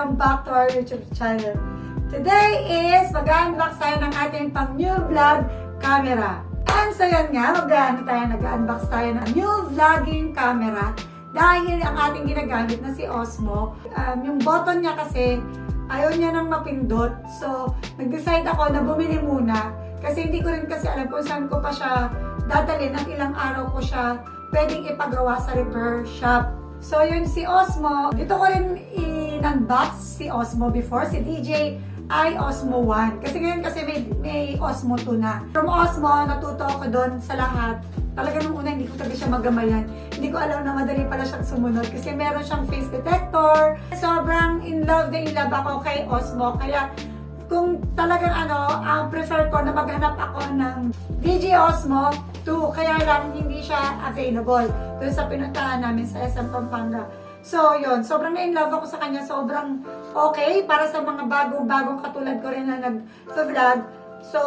Welcome back to our YouTube channel. Today is mag-unbox tayo ng ating pang new vlog camera. And so yun nga, nag-unbox tayo ng new vlogging camera dahil ang ating ginagamit na si Osmo, yung button niya kasi ayaw niya nang mapindot. So, nag-decide ako na bumili muna kasi hindi ko rin kasi alam kung saan ko pa siya dadalhin at ilang araw ko siya pwedeng ipagawa sa repair shop. So, yun si Osmo. Dito ko rin in-unbox si Osmo before, si DJI Osmo 1. Kasi ngayon may Osmo 2 na. From Osmo, natuto ako doon sa lahat. Talaga nung una, hindi ko talaga siya magamayan. Hindi ko alam na madali pala siyang sumunod kasi meron siyang face detector. Sobrang in love ako kay Osmo. Kaya kung talagang ang prefer ko na maghanap ako ng DJI Osmo 2, kaya lang hindi siya available doon sa pinuntahan namin sa SM Pampanga. So, yun. Sobrang na-in-love ako sa kanya. Sobrang okay para sa mga bagong katulad ko rin na nag-vlog. So,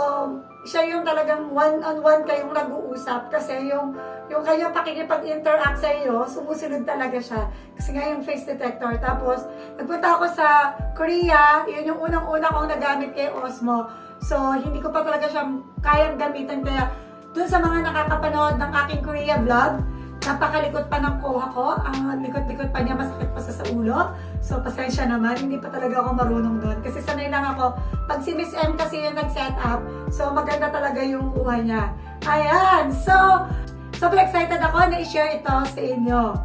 siya yung talagang one-on-one kayong nag-uusap kasi yung kanya pakikipag-interact sa iyo, sumusunod talaga siya. Kasi nga yung face detector. Tapos, nagpunta ako sa Korea. Yun yung unang-una kong nagamit kay Osmo. So, hindi ko pa talaga siya kayang gamitan. Kaya, dun sa mga nakakapanood ng aking Korea vlog, napakalikot pa ng kuha ko. Ang likot-likot pa niya, masakit pa sa ulo. So, pasensya naman. Hindi pa talaga ako marunong doon. Kasi sanay lang ako. Pag si Miss M kasi yung nag-set up, so maganda talaga yung kuha niya. Ayan! So, super excited ako na i-share ito sa inyo.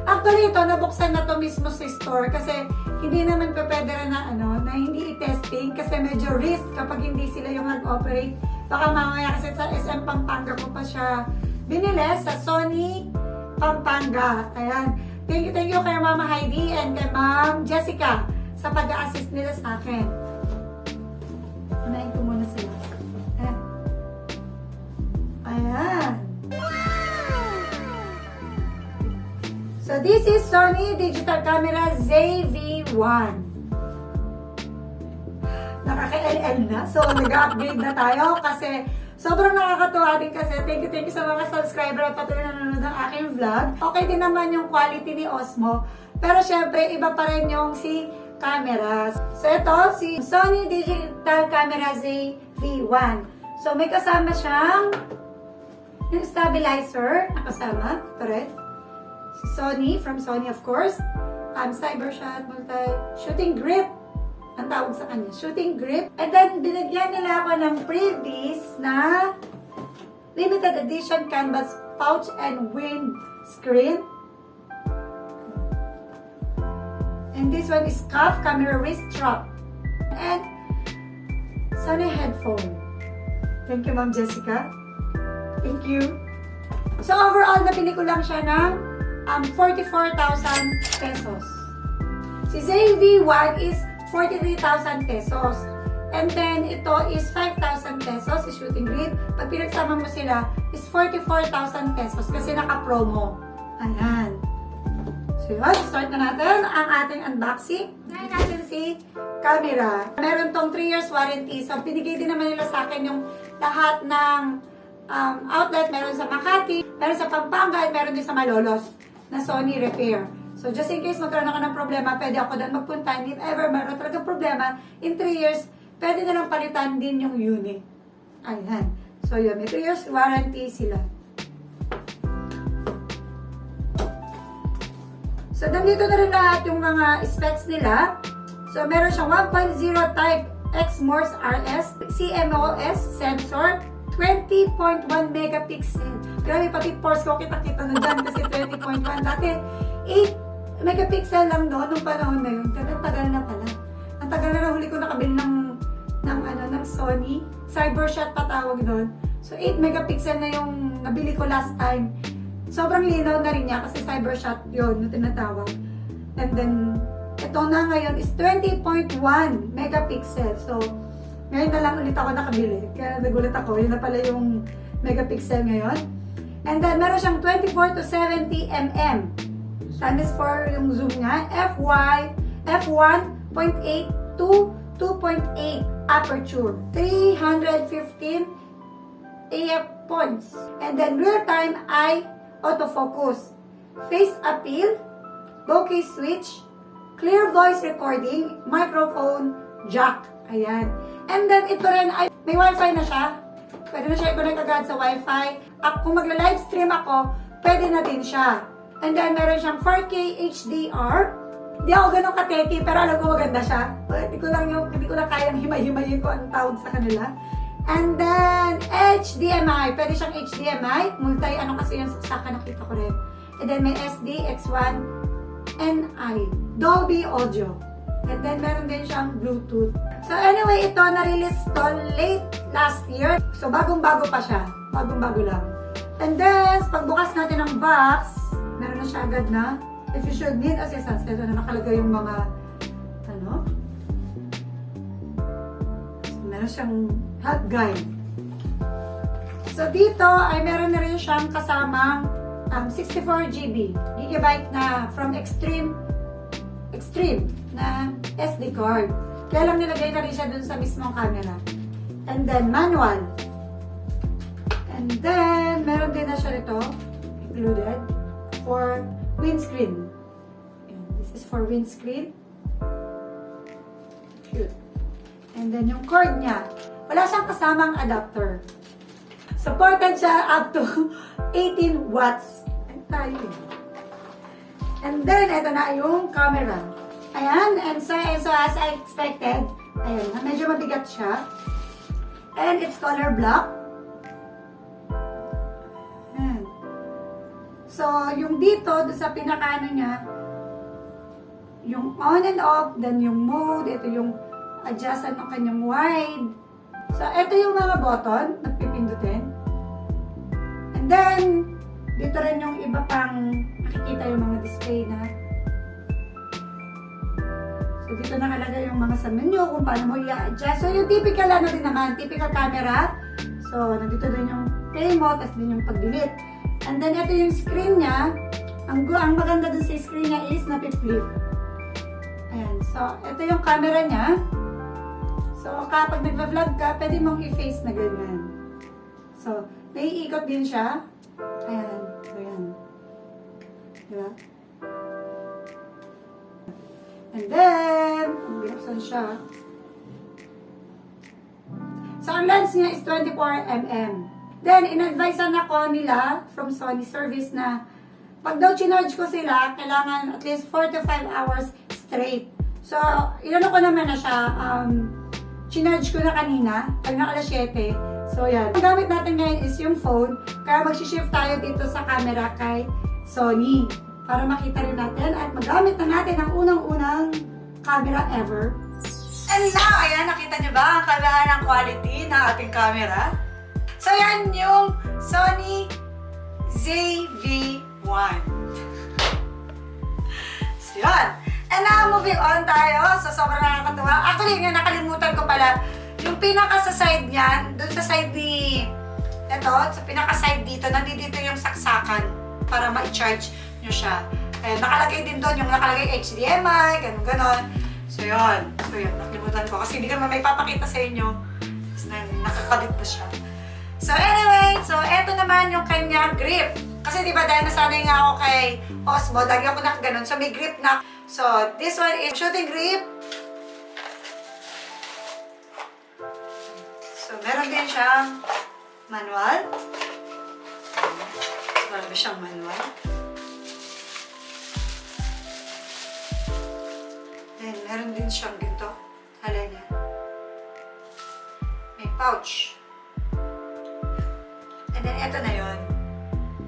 Actually, ito, nabuksan na to mismo sa store kasi hindi naman pa pwede na hindi i-testing kasi medyo risk kapag hindi sila yung nag-operate. Baka mamaya kasi sa SM Pampanga ko pa siya binili sa Sony Pampanga. Ayan. Thank you kay Mama Heidi and kay Ma'am Jessica sa pag-a-assist nila sa akin. Unahin ko muna sila. Ayan. Ayan. So, this is Sony digital camera ZV-1. Nakaka-LL na. So, nag-upgrade na tayo kasi sobrang nakakatuwa din kasi thank you sa mga subscriber at patuloy na nanonood ng aking vlog. Okay din naman yung quality ni Osmo. Pero syempre, iba pa rin yung si camera. So, ito, si Sony digital camera ZV-1. So, may kasama siyang yung stabilizer na kasama. Ito rin. Sony, from Sony of course. Cybershot, shooting grip. Ang tawag sa kanya, shooting grip. And then, binigyan nila ako ng freebies na limited edition canvas pouch and wind screen. And this one is cuff, camera wrist strap. And Sony headphone. Thank you, Ma'am Jessica. Thank you. So, overall, nabili ko lang siya ng 44,000 pesos. Si ZV-1 is 43,000 pesos. And then, ito is 5,000 pesos, si shooting grip. Pag pinagsama mo sila, is 44,000 pesos kasi naka-promo. Ayan. So, yun. Start na natin ang ating unboxing. Ngayon natin si camera. Meron tong 3 years warranty. So, pinigay din naman nila sa akin yung lahat ng outlet. Meron sa Makati, meron sa Pampanga, at meron din sa Malolos na Sony repair. So, just in case magkaroon ako ng problema, pwede ako doon magpunta. And if ever meron talaga problema, in 3 years, pwede na lang palitan din yung unit. Ayan. So, yun. May 3 years warranty sila. So, nandito na rin lahat yung mga specs nila. So, meron siyang 1.0 type X Morse RS, CMOS sensor, 20.1 megapixel. Grabe, pati pores ko kita-kita na dyan kasi 20.1. Dati, 8 megapixel lang doon nung panahon na yun. Tagal na pala. Ang tagal na huli ko nakabili ng Sony. Cybershot patawag doon. So, 8 megapixel na yung nabili ko last time. Sobrang linaw na rin niya kasi Cybershot yun, yung tinatawag. And then, ito na ngayon is 20.1 megapixel. So, ngayon na lang ulit ako nakabili. Kaya nagulat ako. Yun na pala yung megapixel ngayon. And then, meron siyang 24 to 70 mm. Times 4 yung zoom niya. f1.8 to 2.8 aperture. 315 AF points. And then, real-time eye autofocus. Face appeal. Bokeh switch. clear voice recording, microphone, jack. Ayan. And then, ito rin ay may wifi na siya. Pwede na siya i-connect agad sa wifi. At kung magla-livestream ako, pwede na din siya. And then, meron siyang 4K HDR. Hindi ako ganun kateki, pero alam ko maganda siya. Hindi ko na kayang himay-himayin ko ang tawag sa kanila. And then, HDMI. Pwede siyang HDMI. Ano kasi yung saksakan, nakita ko rin. And then, may SD, X1, NI. Dolby Audio. And then, meron din siyang Bluetooth. So, anyway, ito, na-release to late last year. So, bagong-bago pa siya. Bagong-bago lang. And then, pagbukas natin ng box, meron na siya agad na. If you should need assistance, ito na nakalagay yung mga, meron siyang help guide. So, dito ay meron na rin siyang kasamang 64 GB, gigabyte na from extreme na SD card. Kaya lang nilagay na rin siya dun sa mismong camera. And then, manual. And then, meron din na siya nito, included, for windscreen. This is for windscreen. Cute. And then, yung cord niya, wala siyang kasamang adapter. Supported siya up to 18 watts. Ay, tayo. And then, ito na yung camera. Ayan, and so as I expected, ayan, medyo mabigat siya. And it's color black. Ayan. So, yung dito, doon sa pinakaano niya, yung on and off, then yung mode, ito yung adjustan ng kanyang wide. So, ito yung mga button na pipindutin. And then, dito rin yung iba pang nakikita yung mga display na. So, dito nakalagay yung mga sa menu kung paano mo i-adjust. So, yung typical din naman, typical camera. So, nandito din yung play mo, tapos din yung pag-delete. And then, ito yung screen niya. Ang maganda dun sa screen niya is napip-flip. Ayan. So, ito yung camera niya. So, kapag nagva-vlog ka, pwede mong i-face na ganyan. So, naiikot din siya. Ayan. So, ayan. Diba? And then, binuksan siya. So, ang lens niya is 24mm. Then, in-advisean ako nila from Sony service na pag daw chinarge ko sila, kailangan at least 4 to 5 hours straight. So, inano ko naman na siya, chinarge ko na kanina, pag na alas 7. So, yan. Ang gamit natin ngayon is yung phone, kaya mag-shift tayo dito sa camera kay Sony. Para makita rin natin at magamit na natin ang unang-unang camera ever. And now, ayan, nakita niyo ba ang kagandahan quality ng ating camera? So, yan yung Sony ZV-1. So, yan. And now, moving on tayo. So, sobrang nakakatuwa. Actually, nakalimutan ko pala. Yung pinaka sa side niyan, dun sa side ni... Ito, sa pinaka side dito, nandito yung saksakan para ma-charge nyo siya. Ayan, nakalagay din doon yung nakalagay HDMI, ganun-ganon. So, yun. So, yun. Nakalimutan ko. Kasi hindi ko naman may papakita sa inyo. Tapos, nakakalit na siya. So, anyway. So, eto naman yung kanyang grip. Kasi, di ba, dahil nasanay nga ako kay Osmo, lagi ako nakaganon. So, may grip na. So, this one is shooting grip. So, meron din siyang manual. Meron siyang manual. Then, meron din siyang ganito. Hala niya. May pouch. And then, ito na yun.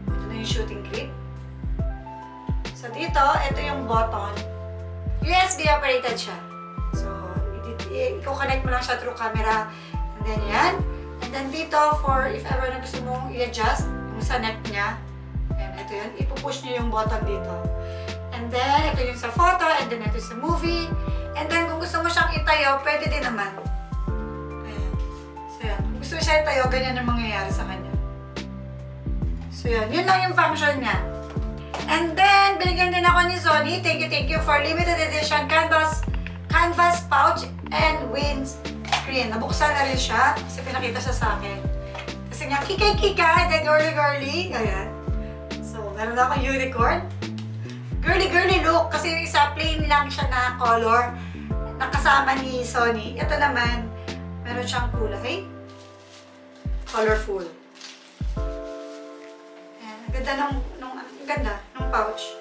Ito na yung shooting grip. So, dito, ito yung button. USB operated siya. So, i-connect mo lang siya through camera. And then, yan. And then, dito, for if ever na gusto mong i-adjust yung sa neck niya. Ayan, ito yun. Ipupush niyo yung button dito. And then, ito yung sa photo. And then, ito sa movie. And then, kung gusto mo siyang itayo, pwede din naman. Ayan. So, yan. Kung gusto mo siya itayo, ganyan ang mangyayari sa kanya. So, yan. Yun lang yung function niya. And then, binigyan din ako ni Sony. Thank you for limited edition canvas pouch and windscreen. Nabuksan na rin siya kasi pinakita siya sa akin. Kasi nga, kikay-kikay, then girly-girly. Ayan. So, meron akong unicorn. girly-girly look kasi yung isa plain lang siya na color nakasama ni Sony. Ito naman, meron siyang kulay. Colorful. Ayan, ang ganda ng pouch.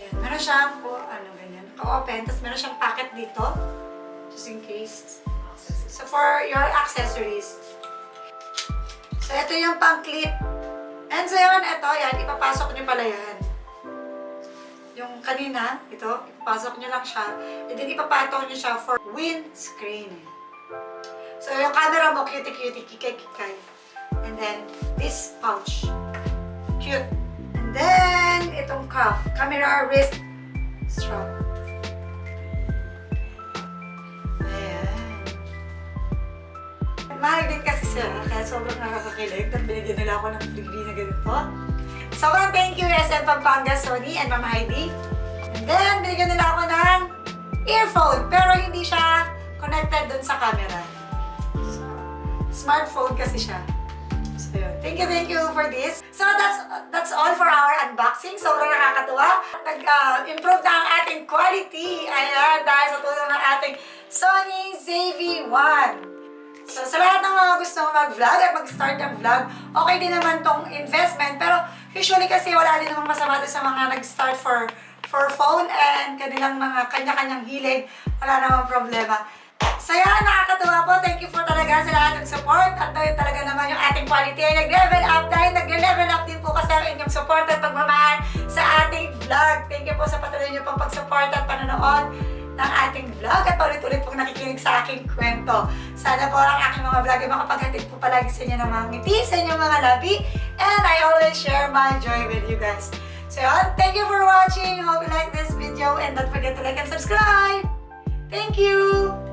Ayan, meron siyang, ganyan, naka-open. Tapos meron siyang pocket dito. Just in case. So, for your accessories. So, ito yung pang-clip. And so, yun, ipapasok nyo pala yan. Yung kanina, ito, ipapasok nyo lang siya. And then, ipapatong nyo siya for windscreen. So, yung camera mo, cutie-cutie, kikay-kikay. And then, this pouch. Cute. And then, itong cuff. Camera wrist strap. Mahal din kasi sila, kaya sobrang nakakakilig. At binigyan nila ako ng freebie na ganito. Sobrang thank you SM Pampanga, Sony, and Mama Heidi. And then, binigyan nila ako ng earphone, pero hindi siya connected dun sa camera. So, smartphone kasi siya. So, yun. Thank you for this. So, that's all for our unboxing. Sobrang nakakatuwa. Nag-improve na ang ating quality. Ayan, dahil sa tulong ng ating Sony ZV-1. So, sa lahat ng mga gusto mag-vlog at mag-start ng vlog, okay din naman tong investment. Pero, usually kasi wala din namang masama sa mga nag-start for phone and kanilang mga kanya-kanyang hilig. Wala namang problema. So, yan, nakakatuwa po. Thank you po talaga sa lahat ng support. At dahil talaga naman yung ating quality ay nag-level up. Dahil nag-level up din po kasi ang inyong support at pagmamahal sa ating vlog. Thank you po sa patuloy niyo pong pag-support at panonood ng ating vlog at ulit-ulit pong nakikinig sa aking kwento. Sana po ang aking mga vlog ay makapaghatid po palagi sa inyo ng mga ngiti, sa inyong mga labi, and I always share my joy with you guys. So yun, thank you for watching. Hope you like this video and don't forget to like and subscribe. Thank you!